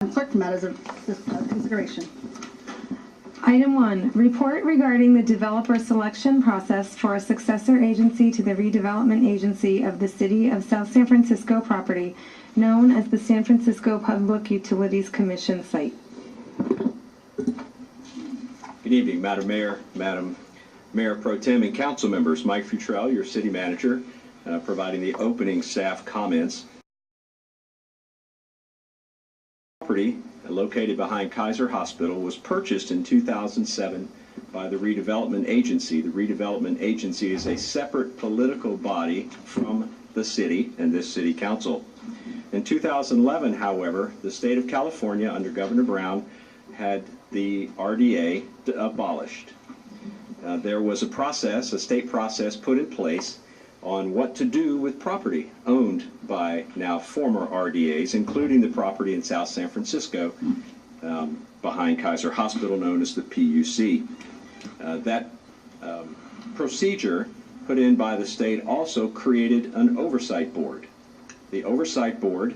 Clerk, matters of consideration. Item 1, report regarding the developer selection process for a successor agency to the redevelopment agency of the City of South San Francisco property, known as the San Francisco Public Utilities Commission site. Good evening, Madam Mayor, Madam Mayor Pro Tem, and council members. Mike Futrell, your city manager, providing the opening staff comments. Property located behind Kaiser Hospital was purchased in 2007 by the redevelopment agency. The redevelopment agency is a separate political body from the city and this city council. In 2011, however, the state of California under Governor Brown had the RDA abolished. There was a process, a state process put in place on what to do with property owned by now former RDAs, including the property in South San Francisco behind Kaiser Hospital, known as the PUC. That procedure put in by the state also created an oversight board. The oversight board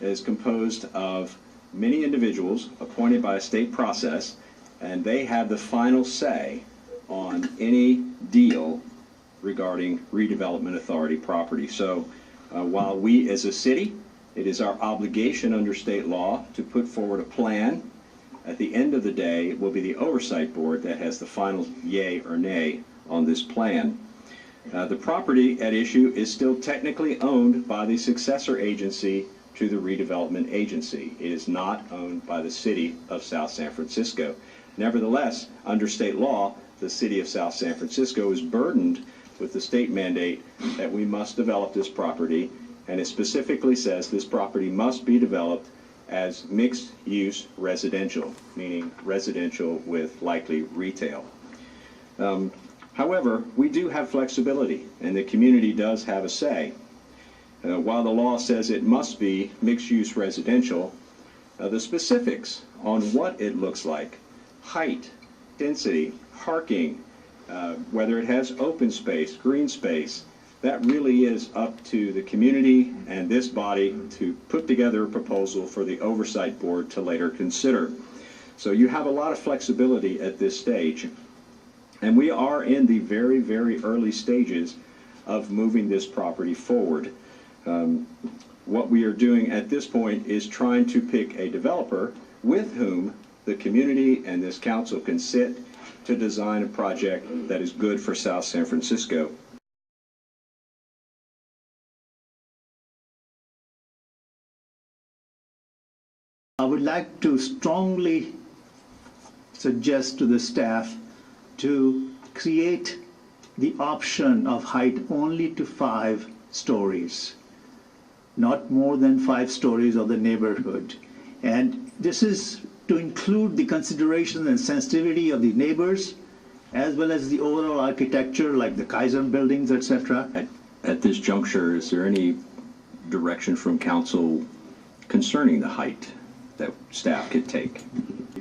is composed of many individuals appointed by a state process, and they have the final say on any deal regarding redevelopment authority property. So while we as a city, it is our obligation under state law to put forward a plan, at the end of the day it will be the oversight board that has the final yay or nay on this plan. The property at issue is still technically owned by the successor agency to the redevelopment agency. It is not owned by the city of South San Francisco. Nevertheless, under state law, the city of South San Francisco is burdened with the state mandate that we must develop this property, and it specifically says this property must be developed as mixed-use residential, meaning residential with likely retail. However, we do have flexibility, and the community does have a say. While the law says it must be mixed-use residential, the specifics on what it looks like, height, density, parking, whether it has open space, green space, that really is up to the community and this body to put together a proposal for the oversight board to later consider. So you have a lot of flexibility at this stage. And we are in the very, very early stages of moving this property forward. What we are doing at this point is trying to pick a developer with whom the community and this council can sit to design a project that is good for South San Francisco. I would like to strongly suggest to the staff to create the option of height only to 5 stories, not more than 5 stories of the neighborhood. And this is to include the consideration and sensitivity of the neighbors, as well as the overall architecture, like the Kaiser buildings, etc. At this juncture, is there any direction from council concerning the height that staff could take?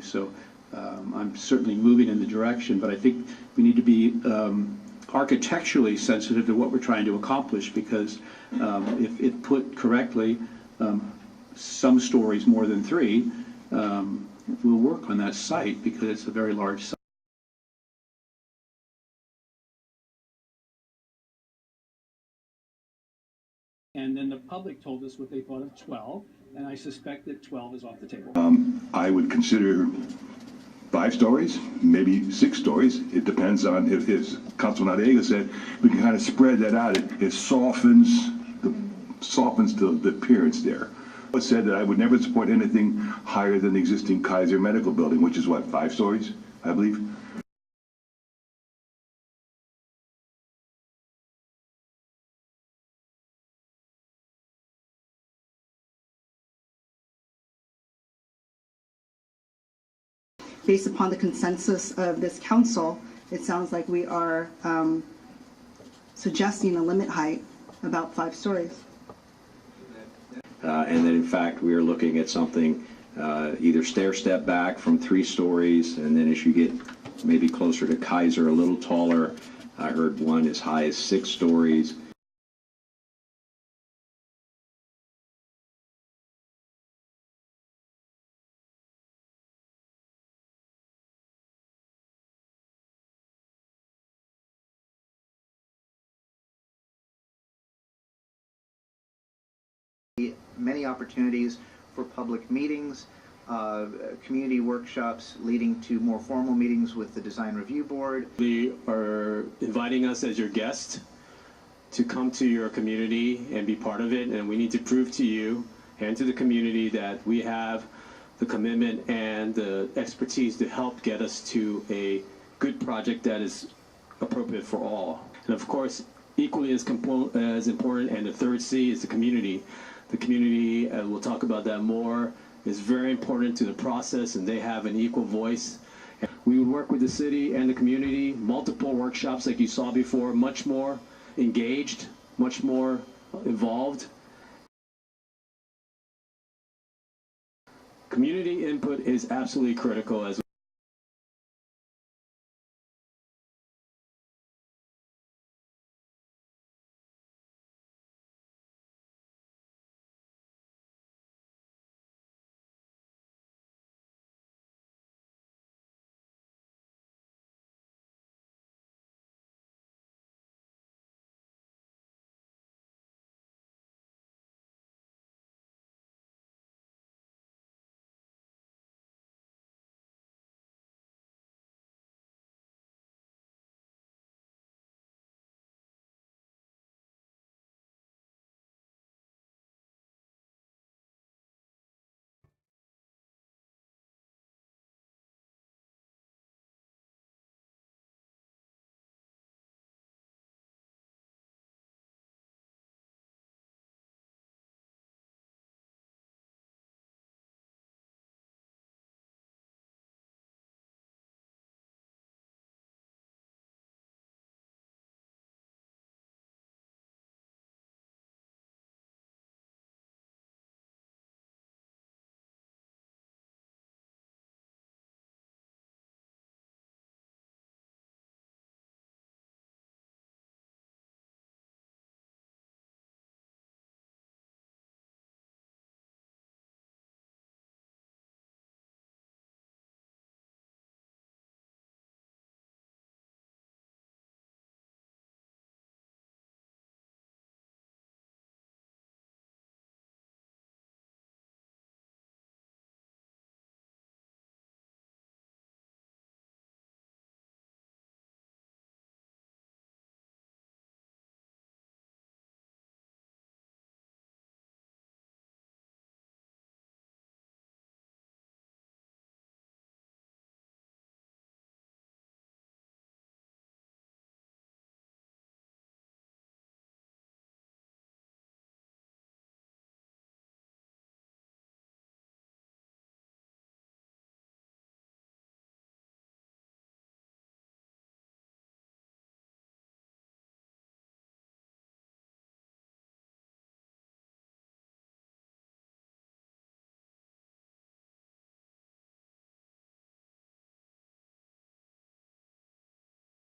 So I'm certainly moving in the direction, but I think we need to be architecturally sensitive to what we're trying to accomplish, because if put correctly, some stories more than 3 will work on that site because it's a very large site. And then the public told us what they thought of 12, and I suspect that 12 is off the table. I would consider 5 stories, maybe 6 stories. It depends on if, as Councilman Noriega said, we can kind of spread that out. It softens the appearance there. I said that I would never support anything higher than the existing Kaiser Medical Building, which is what, 5 stories, I believe. Based upon the consensus of this council, it sounds like we are suggesting a limit height about 5 stories. And then in fact we are looking at something either stair step back from 3 stories, and then as you get maybe closer to Kaiser, a little taller. I heard one as high as 6 stories. many opportunities for public meetings, community workshops leading to more formal meetings with the Design Review Board. They are inviting us as your guest to come to your community and be part of it, and we need to prove to you and to the community that we have the commitment and the expertise to help get us to a good project that is appropriate for all. And of course, equally as important, and the third C is the community. The community, we'll talk about that more, is very important to the process, and they have an equal voice. We would work with the city and the community, multiple workshops like you saw before, much more engaged, much more involved. Community input is absolutely critical as